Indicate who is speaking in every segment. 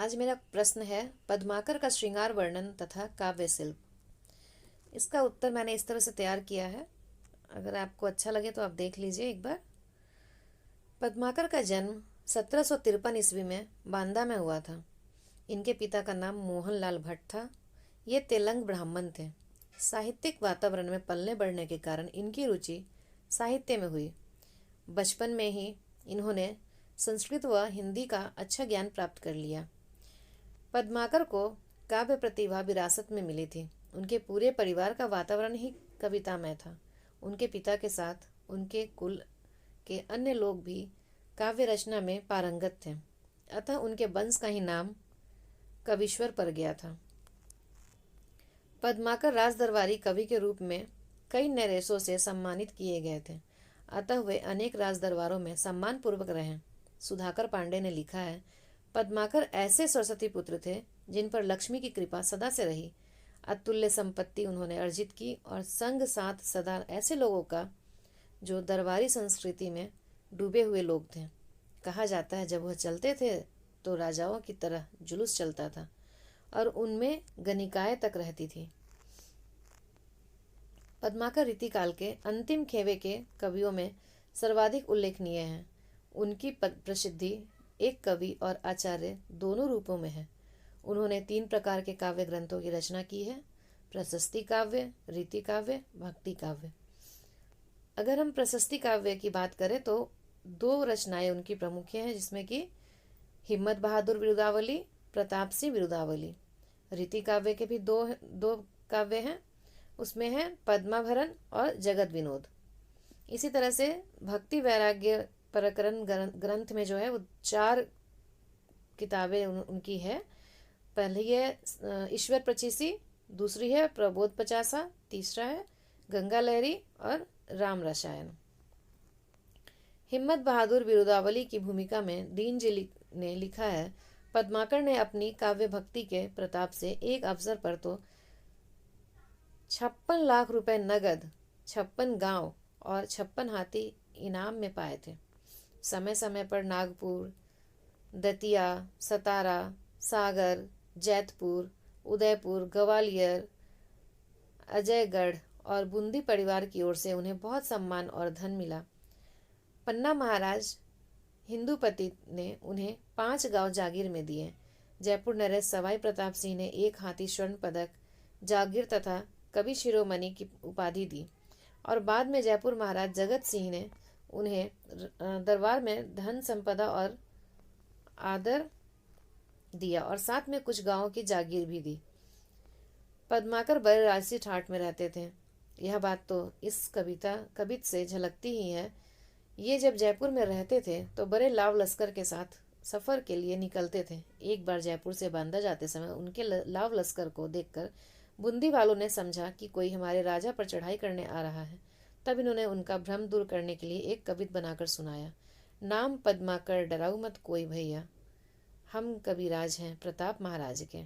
Speaker 1: आज मेरा प्रश्न है पद्माकर का श्रृंगार वर्णन तथा काव्य शिल्प। इसका उत्तर मैंने इस तरह से तैयार किया है, अगर आपको अच्छा लगे तो आप देख लीजिए एक बार। पद्माकर का जन्म 1753 ईस्वी में बांदा में हुआ था। इनके पिता का नाम मोहनलाल भट्ट था। ये तेलंग ब्राह्मण थे। साहित्यिक वातावरण में पलने बढ़ने के कारण इनकी रुचि साहित्य में हुई। बचपन में ही इन्होंने संस्कृत व हिंदी का अच्छा ज्ञान प्राप्त कर लिया। पद्माकर को काव्य प्रतिभा विरासत में मिली थी। उनके पूरे परिवार का वातावरण ही कवितामय था। उनके पिता के साथ उनके कुल के अन्य लोग भी काव्य रचना में पारंगत थे, अतः उनके वंश का ही नाम कविश्वर पड़ गया था। पद्माकर राजदरबारी कवि के रूप में कई नरेशों से सम्मानित किए गए थे, अतः वे अनेक राजदरबारों में सम्मानपूर्वक रहे। सुधाकर पांडे ने लिखा है, पद्माकर ऐसे सरस्वती पुत्र थे जिन पर लक्ष्मी की कृपा सदा से रही। अतुल्य संपत्ति उन्होंने अर्जित की और संग साथ सदा ऐसे लोगों का जो दरबारी संस्कृति में डूबे हुए लोग थे। कहा जाता है जब वह चलते थे तो राजाओं की तरह जुलूस चलता था और उनमें गणिकाएं तक रहती थी। पद्माकर रीतिकाल के अंतिम खेवे के कवियों में सर्वाधिक उल्लेखनीय हैं। उनकी प्रसिद्धि एक कवि और आचार्य दोनों रूपों में है। उन्होंने 3 प्रकार के काव्य ग्रंथों की रचना की है, प्रशस्ति काव्य, रीति काव्य, भक्ति काव्य। अगर हम प्रशस्ति काव्य की बात करें तो 2 रचनाएं उनकी प्रमुख हैं, जिसमें कि हिम्मत बहादुर बिरुदावली, प्रताप सिंह बिरुदावली। रीति काव्य के भी दो काव्य हैं, उसमें है पद्माभरण और जगत विनोद। इसी तरह से भक्ति वैराग्य प्रकरण ग्रंथ में जो है वो 4 किताबें उनकी है। पहली है ईश्वर पचीसी, दूसरी है प्रबोध पचासा, तीसरा है गंगा लहरी और राम रसायन। हिम्मत बहादुर बिरुदावली की भूमिका में दीनजी ने लिखा है, पद्माकर ने अपनी काव्य भक्ति के प्रताप से एक अवसर पर तो 56 लाख रुपए नगद, 56 गांव और 56 हाथी इनाम में पाए थे। समय समय पर नागपुर, दतिया, सतारा, सागर, जैतपुर, उदयपुर, ग्वालियर, अजयगढ़ और बूंदी परिवार की ओर से उन्हें बहुत सम्मान और धन मिला। पन्ना महाराज हिंदूपति ने उन्हें 5 गांव जागीर में दिए। जयपुर नरेश सवाई प्रताप सिंह ने 1 हाथी स्वर्ण पदक, जागीर तथा कवि शिरोमणि की उपाधि दी और बाद में जयपुर महाराज जगत सिंह ने उन्हें दरबार में धन संपदा और आदर दिया और साथ में कुछ गांवों की जागीर भी दी। पद्माकर बड़े राजसी ठाठ में रहते थे। यह बात तो इस कवित से झलकती ही है। ये जब जयपुर में रहते थे तो बड़े लाव लश्कर के साथ सफर के लिए निकलते थे। एक बार जयपुर से बांदा जाते समय उनके लाव लश्कर को देखकर बूंदी वालों ने समझा कि कोई हमारे राजा पर चढ़ाई करने आ रहा है। तब इन्होंने उनका भ्रम दूर करने के लिए एक कवित बनाकर सुनाया, नाम पद्माकर डराऊ मत कोई भैया, हम कविराज हैं प्रताप महाराज के।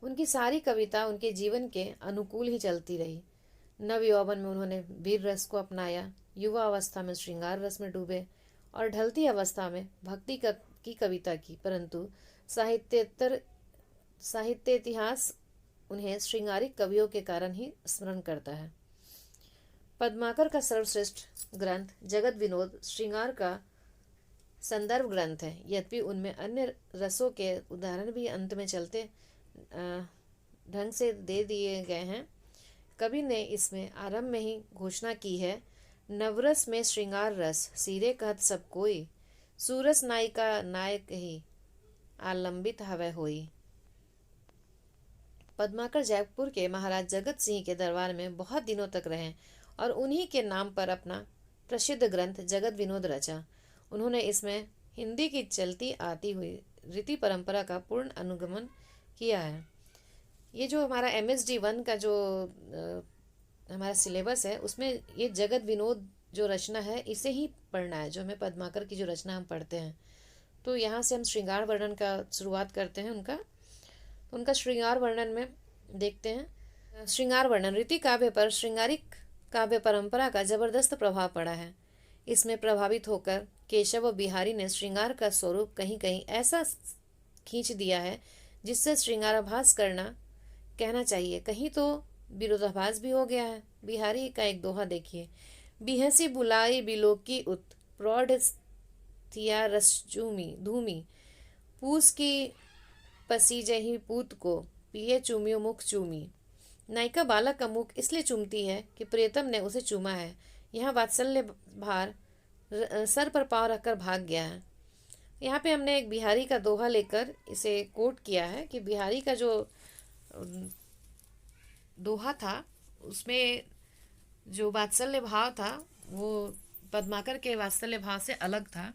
Speaker 1: उनकी सारी कविता उनके जीवन के अनुकूल ही चलती रही। नव यौवन में उन्होंने वीर रस को अपनाया, युवा अवस्था में श्रृंगार रस में डूबे और ढलती अवस्था में भक्ति की कविता की, परंतु साहित्य इतिहास उन्हें श्रृंगारिक कवियों के कारण ही स्मरण करता है। पद्माकर का सर्वश्रेष्ठ ग्रंथ जगत विनोद श्रृंगार का संदर्भ ग्रंथ है, यद्यपि उनमें अन्य रसों के उदाहरण भी अंत में चलते ढंग से दे दिए गए हैं। कवि ने इसमें आरंभ में ही घोषणा की है, नवरस में श्रृंगार रस, सीरे कहत सब कोई, सूरस नायिका नायक ही, आलंबित हवै होई। पद्माकर जयपुर के महाराज जगत सिंह के दरबार में बहुत दिनों तक रहे और उन्हीं के नाम पर अपना प्रसिद्ध ग्रंथ जगत विनोद रचा। उन्होंने इसमें हिंदी की चलती आती हुई रीति परंपरा का पूर्ण अनुगमन किया है। ये जो हमारा MSD 1 का जो हमारा सिलेबस है, उसमें ये जगत विनोद जो रचना है इसे ही पढ़ना है, जो हमें पद्माकर की जो रचना हम पढ़ते हैं। तो यहाँ से हम श्रृंगार वर्णन का शुरुआत करते हैं। उनका श्रृंगार वर्णन में देखते हैं। श्रृंगार वर्णन, रीति काव्य पर श्रृंगारिक काव्य परंपरा का जबरदस्त प्रभाव पड़ा है। इसमें प्रभावित होकर केशव व बिहारी ने श्रृंगार का स्वरूप कहीं कहीं ऐसा खींच दिया है, जिससे श्रृंगाराभास करना कहना चाहिए, कहीं तो विरोधाभास भी हो गया है। बिहारी का एक दोहा देखिए। बिहसी बुलाई बिलोकी उत, प्रौढ़ थिया रसजूमी धूमी, पूस की पसीजही पूत को, पिए चूमियो मुख चूमी। नायिका बालक का मुख इसलिए चूमती है कि प्रियतम ने उसे चूमा है। यहाँ वात्सल्य भार सर पर पाँव रखकर भाग गया है। यहाँ पे हमने एक बिहारी का दोहा लेकर इसे कोट किया है कि बिहारी का जो दोहा था उसमें जो वात्सल्य भाव था वो पद्माकर के वात्सल्य भाव से अलग था।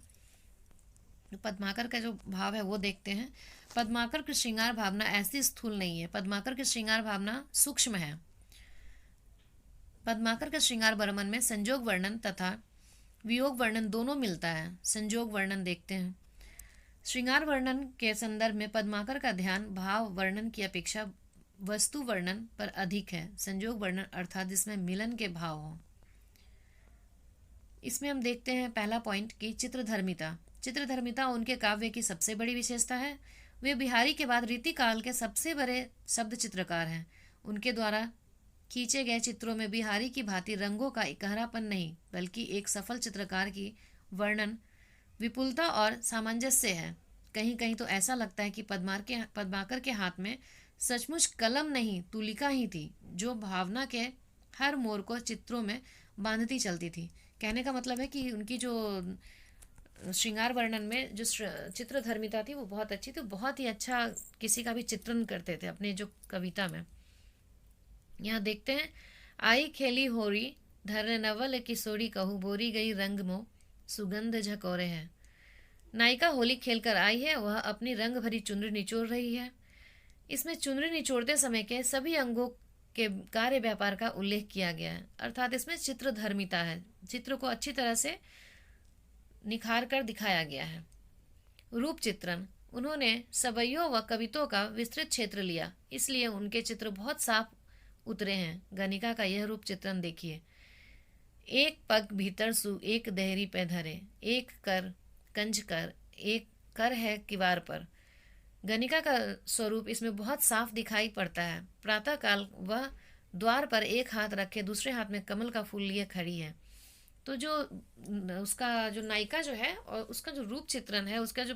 Speaker 1: पद्माकर का जो भाव है वो देखते हैं। पद्माकर की श्रृंगार भावना ऐसी स्थूल नहीं है, पद्माकर की श्रृंगार भावना सूक्ष्म है। पद्माकर के श्रृंगार वर्णन में संजोग वर्णन तथा वियोग वर्णन दोनों मिलता है। संजोग वर्णन देखते हैं। श्रृंगार वर्णन के संदर्भ में पद्माकर का ध्यान भाव वर्णन की अपेक्षा वस्तु वर्णन पर अधिक है। संजोग वर्णन अर्थात जिसमें मिलन के भाव हो। इसमें हम देखते हैं पहला पॉइंट कि चित्रधर्मिता। चित्रधर्मिता उनके काव्य की सबसे बड़ी विशेषता है। वे बिहारी के बाद रीतिकाल के सबसे बड़े शब्द चित्रकार हैं। उनके द्वारा खींचे गए चित्रों में बिहारी की भांति रंगों का गहरापन नहीं, बल्कि एक सफल चित्रकार की वर्णन विपुलता और सामंजस्य है। कहीं कहीं तो ऐसा लगता है कि पद्माकर के हाथ में सचमुच कलम नहीं तुलिका ही थी, जो भावना के हर मोड़ को चित्रों में बांधती चलती थी। कहने का मतलब है कि उनकी जो श्रृंगार वर्णन में जो चित्रधर्मिता थी वो बहुत अच्छी थी। बहुत ही अच्छा किसी का भी चित्रण करते थे अपने जो कविता में। यहाँ देखते हैं, आई खेली होरी धर नवल किशोरी कहू, बोरी गई रंग मो सुगंध झकोरे है। नायिका होली खेलकर आई है, वह अपनी रंग भरी चुनरी निचोड़ रही है। इसमें चुनरी निचोड़ते समय के सभी अंगों के कार्य व्यापार का उल्लेख किया गया है, अर्थात इसमें चित्रधर्मिता है। चित्र को अच्छी तरह से निखार कर दिखाया गया है। रूप चित्रण, उन्होंने सवैयों व कवितों का विस्तृत क्षेत्र लिया, इसलिए उनके चित्र बहुत साफ उतरे हैं। गणिका का यह रूप चित्रण देखिए। एक पग भीतर सु एक देहरी पे धरे, एक कर कंज कर, एक कर है किवार पर। गणिका का स्वरूप इसमें बहुत साफ दिखाई पड़ता है। प्रातःकाल वह द्वार पर एक हाथ रखे दूसरे हाथ में कमल का फूल लिए खड़ी है। तो जो उसका जो नायिका जो है और उसका जो रूप चित्रण है, उसका जो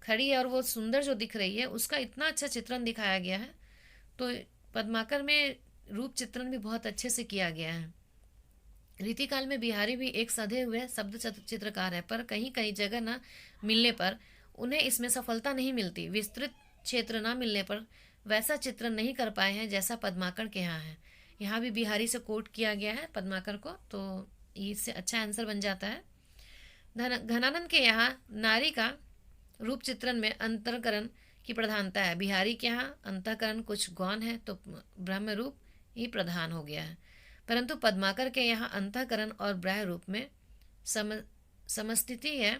Speaker 1: खड़ी है और वो सुंदर जो दिख रही है, उसका इतना अच्छा चित्रण दिखाया गया है। तो पद्माकर में रूप चित्रण भी बहुत अच्छे से किया गया है। रीतिकाल में बिहारी भी एक सधे हुए शब्द चित्रकार है, पर कहीं कहीं जगह न मिलने पर उन्हें इसमें सफलता नहीं मिलती। विस्तृत क्षेत्र न मिलने पर वैसा चित्रण नहीं कर पाए हैं जैसा पद्माकर के यहाँ है। यहाँ भी बिहारी से कोट किया गया है पद्माकर को, तो इससे अच्छा आंसर बन जाता है। घनानंद के यहाँ नारी का रूप चित्रण में अंतःकरण की प्रधानता है। बिहारी के यहाँ अंतःकरण कुछ गौण है तो ब्रह्म रूप ही प्रधान हो गया है, परंतु पद्माकर के यहाँ अंतःकरण और ब्रह्म रूप में समस्थिति है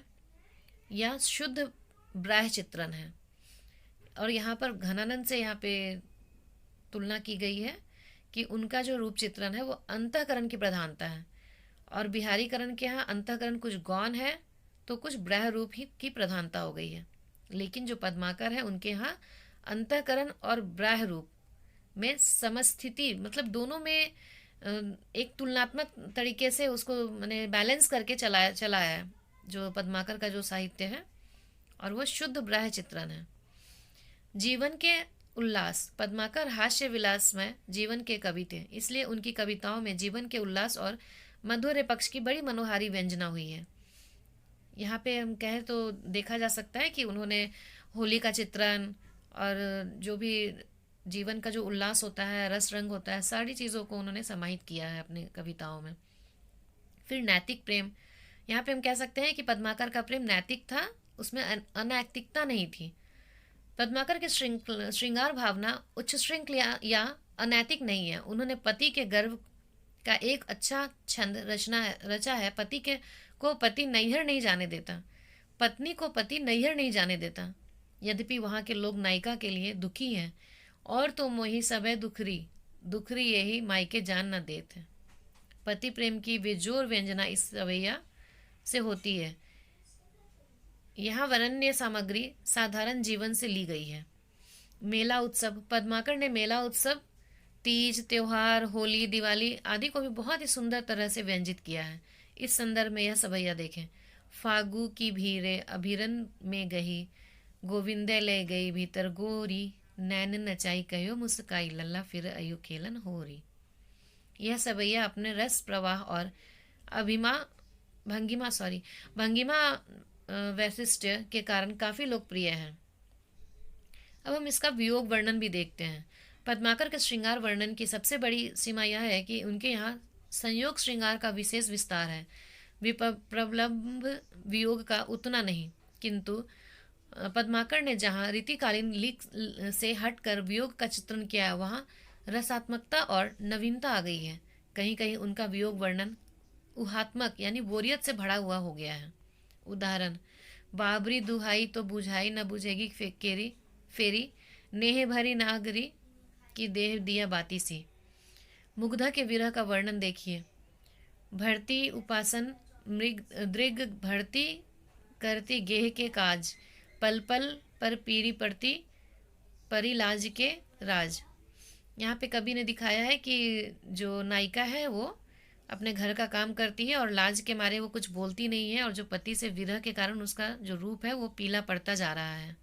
Speaker 1: या शुद्ध ब्राह्य चित्रण है। और यहाँ पर घनानंद से यहाँ पे तुलना की गई है कि उनका जो रूप चित्रण है वो अंतःकरण की प्रधानता है, और बिहारीकरण के यहाँ अंतःकरण कुछ गौण है तो कुछ ब्रह्म रूप ही की प्रधानता हो गई है। लेकिन जो पद्माकर है उनके यहाँ अंतःकरण और ब्रह्म रूप में समस्थिति, मतलब दोनों में एक तुलनात्मक तरीके से उसको मैंने बैलेंस करके चलाया है जो पद्माकर का जो साहित्य है, और वो शुद्ध ब्रह्म चित्रण है। जीवन के उल्लास, पद्माकर हास्य विलास में जीवन के कवि थे, इसलिए उनकी कविताओं में जीवन के उल्लास और मधुर पक्ष की बड़ी मनोहारी व्यंजना हुई है। यहाँ पे हम कहें तो देखा जा सकता है कि उन्होंने होली का चित्रण और जो भी जीवन का जो उल्लास होता है, रस रंग होता है, सारी चीज़ों को उन्होंने समाहित किया है अपनी कविताओं में। फिर नैतिक प्रेम, यहाँ पे हम कह सकते हैं कि पद्माकर का प्रेम नैतिक था, उसमें अनैतिकता नहीं थी। पद्माकर की श्रृंगार भावना उच्च श्रृंखला या अनैतिक नहीं है। उन्होंने पति के गर्भ का एक अच्छा छंद रचा है। पति को पति नैहर नहीं जाने देता, पत्नी को पति नैहर नहीं जाने देता। यद्यपि वहाँ के लोग नायिका के लिए दुखी हैं, और तो मोही सबे दुखरी यही मायके जान न देते। पति प्रेम की बेजोर व्यंजना इस रवैया से होती है। यहाँ वर्णनीय सामग्री साधारण जीवन से ली गई है। मेला उत्सव, पद्माकर ने मेला उत्सव, तीज त्योहार, होली, दिवाली आदि को भी बहुत ही सुंदर तरह से व्यंजित किया है। इस संदर्भ में यह सवैया देखें। फागु की भीरे अभिरन में गही, गोविंदे ले गई भीतर गोरी, नैन नचाई कहो मुस्काई लल्ला फिर अयु खेलन होरी। यह सवैया अपने रस प्रवाह और अभिमा भंगिमा वैशिष्ट्य के कारण काफी लोकप्रिय है। अब हम इसका वियोग वर्णन भी देखते हैं। पद्माकर के श्रृंगार वर्णन की सबसे बड़ी सीमा यह है कि उनके यहाँ संयोग श्रृंगार का विशेष विस्तार है। प्रबलंब वियोग का उतना नहीं, किंतु पद्माकर ने जहाँ रीतिकालीन लीक से हटकर वियोग का चित्रण किया है वहाँ रसात्मकता और नवीनता आ गई है। कहीं कहीं उनका वियोग वर्णन ऊहात्मक यानी बोरियत से भरा हुआ हो गया है। उदाहरण, बाबरी दुहाई तो बुझाई न बुझेगी केरी फेरी, नेह भरी नागरी की देह दिया बाती सी। मुग्धा के विरह का वर्णन देखिए। भरती उपासन मृग दृग भरती करती गेह के काज, पल पल पर पीरी पड़ती परिलाज के राज। यहाँ पे कवि ने दिखाया है कि जो नायिका है वो अपने घर का काम करती है और लाज के मारे वो कुछ बोलती नहीं है, और जो पति से विरह के कारण उसका जो रूप है वो पीला पड़ता जा रहा है।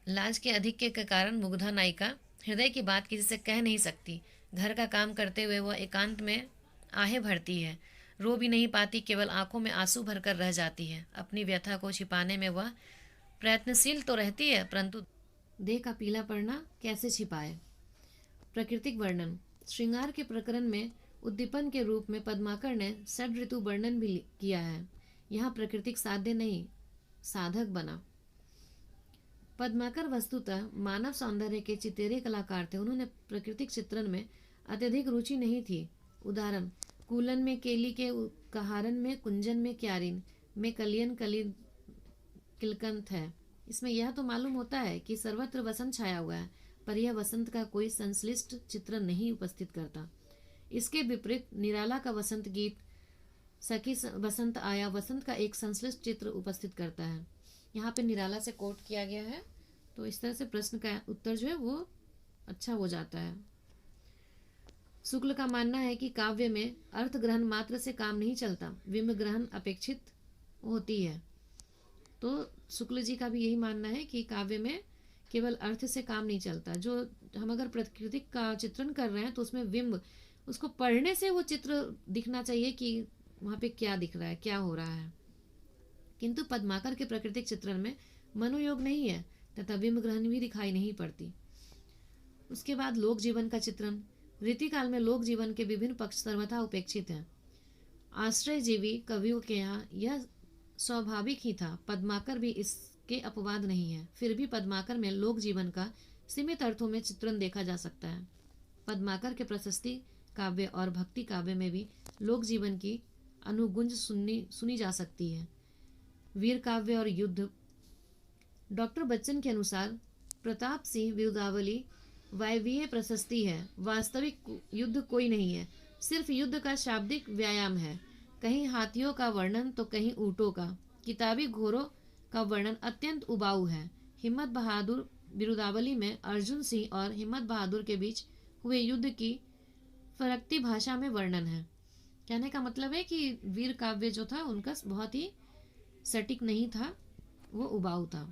Speaker 1: लाज के अधिक के कारण मुग्धा नायिका हृदय की बात किसी से कह नहीं सकती। घर का काम करते हुए वह एकांत में आहें भरती है, रो भी नहीं पाती, केवल आंखों में आंसू भरकर रह जाती है। अपनी व्यथा को छिपाने में वह प्रयत्नशील तो रहती है, परंतु देह का पीला पड़ना कैसे छिपाए। प्राकृतिक वर्णन, श्रृंगार के प्रकरण में उद्दीपन के रूप में पद्माकर ने षड ऋतु वर्णन भी किया है। यहाँ प्राकृतिक साध्य नहीं, साधक बना। पद्माकर वस्तुतः मानव सौंदर्य के चितेरे कलाकार थे। उन्होंने प्राकृतिक चित्रण में अत्यधिक रुचि नहीं थी। उदाहरण, कूलन में केली के कहारन में कुंजन में क्यारिन में कलियन कली किलकंत है। इसमें यह तो मालूम होता है कि सर्वत्र वसंत छाया हुआ है, पर यह वसंत का कोई संश्लिष्ट चित्र नहीं उपस्थित करता। इसके विपरीत निराला का वसंत गीत सखी वसंत आया वसंत का एक संश्लिष्ट चित्र उपस्थित करता है। यहाँ पे निराला से कोट किया गया है, तो इस तरह से प्रश्न का उत्तर जो है वो अच्छा हो जाता है। शुक्ल का मानना है कि काव्य में अर्थ ग्रहण मात्र से काम नहीं चलता, बिंब ग्रहण अपेक्षित होती है। तो शुक्ल जी का भी यही मानना है कि काव्य में केवल अर्थ से काम नहीं चलता। जो हम अगर प्राकृतिक का चित्रण कर रहे हैं तो उसमें बिंब, उसको पढ़ने से वो चित्र दिखना चाहिए कि वहाँ पे क्या दिख रहा है, क्या हो रहा है। किंतु पद्माकर के प्राकृतिक चित्रण में मनोयोग नहीं है तथा बिंब ग्रहण भी दिखाई नहीं पड़ती। उसके बाद लोक जीवन का चित्रण। रीतिकाल में लोक जीवन के विभिन्न पक्ष सर्वथा उपेक्षित हैं। आश्रयजीवी कवियों के यहाँ यह स्वाभाविक ही था। पद्माकर भी इसके अपवाद नहीं है। फिर भी पद्माकर में लोक जीवन का सीमित अर्थों में चित्रण देखा जा सकता है। पद्माकर के प्रशस्ति काव्य और भक्ति काव्य में भी लोक जीवन की अनुगुंज सुनी जा सकती है। वीर काव्य और युद्ध। डॉक्टर बच्चन के अनुसार प्रताप सिंह विरुदावली वायवीय प्रशस्ति है, वास्तविक युद्ध कोई नहीं है, सिर्फ युद्ध का शाब्दिक व्यायाम है। कहीं हाथियों का वर्णन तो कहीं ऊँटों का। किताबी घोड़ों का वर्णन अत्यंत उबाऊ है। हिम्मत बहादुर बिरुदावली में अर्जुन सिंह और हिम्मत बहादुर के बीच हुए युद्ध की फरकती भाषा में वर्णन है। कहने का मतलब है कि वीर काव्य जो था उनका बहुत ही सटीक नहीं था, वो उबाऊ था।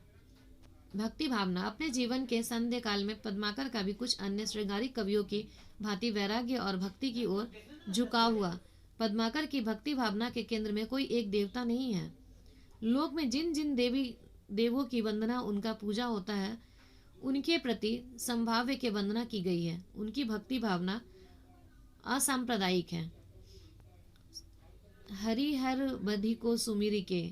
Speaker 1: भक्ति भावना। अपने जीवन के संध्या काल में पद्माकर का भी कुछ अन्य श्रृंगारिक कवियों की भांति वैराग्य और भक्ति की ओर झुकाव हुआ। पद्माकर की भक्ति भावना के केंद्र में कोई एक देवता नहीं है। लोक में जिन जिन देवों की वंदना उनका पूजा होता है, उनके प्रति संभाव्य के वंदना की गई है। उनकी भक्ति भावना असांप्रदायिक है। हरिहर बधि को सुमिरि के,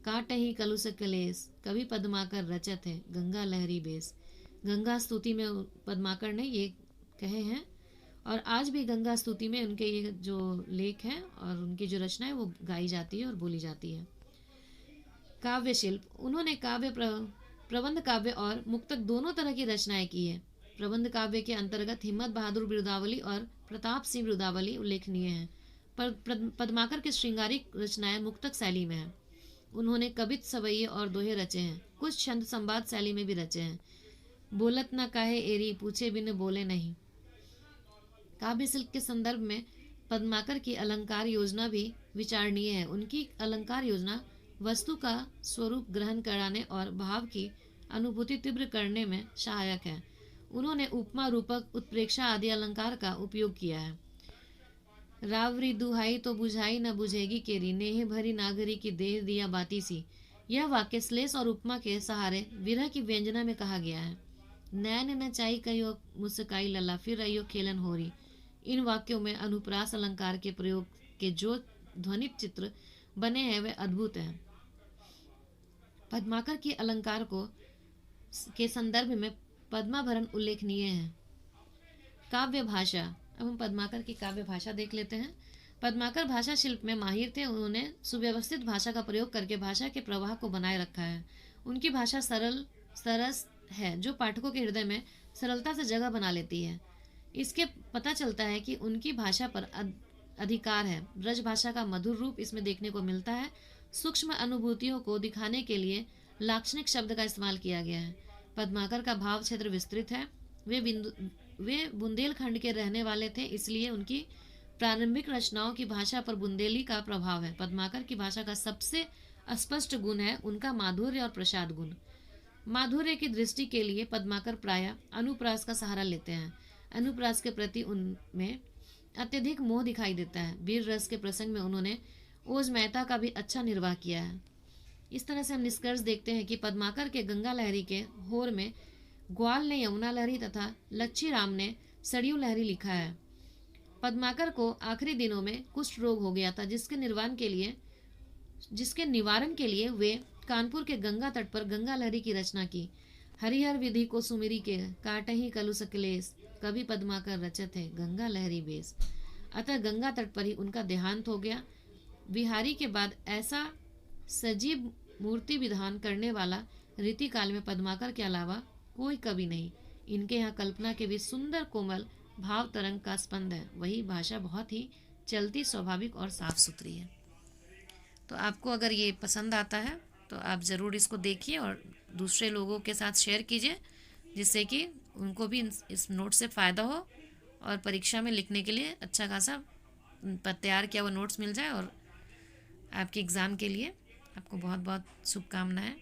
Speaker 1: काटहि कलुष कलेस, कवि पद्माकर रचत है गंगा लहरी बेस। गंगा स्तुति में पद्माकर ने ये कहे हैं, और आज भी गंगा स्तुति में उनके ये जो लेख हैं और उनकी जो रचना है वो गाई जाती है और बोली जाती है। काव्य शिल्प। उन्होंने काव्य प्रबंध काव्य और मुक्तक दोनों तरह की रचनाएं की है। प्रबंध काव्य के अंतर्गत हिम्मत बहादुर बिरुदावली और प्रताप सिंह बिरुदावली उल्लेखनीय हैं। पद्माकर के श्रृंगारिक रचनाएं मुक्तक शैली में हैं। उन्होंने कवित, सवैये और दोहे रचे हैं। कुछ छंद संवाद शैली में भी रचे हैं। बोलत न काहे एरी, पूछे बिन बोले नहीं। काव्य शिल्प के संदर्भ में पद्माकर की अलंकार योजना भी विचारणीय है। उनकी अलंकार योजना वस्तु का स्वरूप ग्रहण कराने और भाव की अनुभूति तीव्र करने में सहायक है। उन्होंने उपमा, रूपक, उत्प्रेक्षा आदि अलंकार का उपयोग किया है। रावरी दुहाई तो बुझाई न बुझेगी केरी, नेह भरी नागरी की देह दिया बाती सी। यह वाक्य श्लेष और उपमा के सहारे विरह की व्यंजना में कहा गया है। नैन न चाई कयो मुस्काई लला, फिर रहियो खेलन होरी। इन वाक्यों में अनुप्रास अलंकार के प्रयोग के जो ध्वनिक चित्र बने हैं वे अद्भुत हैं। पद्माकर की अलंकार के संदर्भ में पद्माभरण उल्लेखनीय है। काव्य भाषा। अब हम पद्माकर की काव्य भाषा देख लेते हैं। पद्माकर भाषा शिल्प में माहिर थे। उन्होंने सुव्यवस्थित भाषा का प्रयोग करके भाषा के प्रवाह को बनाए रखा है। उनकी भाषा सरस है, जो पाठकों के हृदय में सरलता से जगह बना लेती है। इसके पता चलता है कि उनकी भाषा पर अधिकार है। ब्रज भाषा का मधुर रूप इसमें देखने को मिलता है। सूक्ष्म अनुभूतियों को दिखाने के लिए लाक्षणिक शब्द का इस्तेमाल किया गया है। पद्माकर का भाव क्षेत्र विस्तृत है। वे बुंदेलखंड के रहने वाले थे, इसलिए उनकी प्रारंभिक रचनाओं की भाषा पर बुंदेली का प्रभाव है। पद्माकर की भाषा का सबसे स्पष्ट गुण है उनका माधुर्य और प्रसाद गुण। माधुर्य की दृष्टि के लिए पद्माकर प्रायः अनुप्रास का सहारा लेते हैं। अनुप्रास के प्रति उनमें अत्यधिक मोह दिखाई देता है। वीर रस के प्रसंग में उन्होंने ओज मेहता का भी अच्छा निर्वाह किया है। इस तरह से हम निष्कर्ष देखते हैं कि पद्माकर के गंगा लहरी के होर में ग्वाल ने यमुना लहरी तथा लच्छी राम ने सरयू लहरी लिखा है। पद्माकर को आखिरी दिनों में कुष्ठ रोग हो गया था, जिसके निवारण के लिए वे कानपुर के गंगा तट पर गंगा लहरी की रचना की। हरिहर विधि को सुमिरी के, काटही कलुष क्लेश, कभी पद्माकर रचत है गंगा लहरी बेस। अतः गंगा तट पर ही उनका देहांत हो गया। बिहारी के बाद ऐसा सजीव मूर्ति विधान करने वाला रीतिकाल में पद्माकर के अलावा कोई कवि नहीं। इनके यहाँ कल्पना के भी सुंदर कोमल भाव तरंग का स्पंद है। वही भाषा बहुत ही चलती, स्वाभाविक और साफ सुथरी है। तो आपको अगर ये पसंद आता है तो आप ज़रूर इसको देखिए और दूसरे लोगों के साथ शेयर कीजिए, जिससे कि उनको भी इस नोट से फ़ायदा हो और परीक्षा में लिखने के लिए अच्छा खासा तैयार किया हुआ नोट्स मिल जाए। और आपके एग्ज़ाम के लिए आपको बहुत बहुत शुभकामनाएं।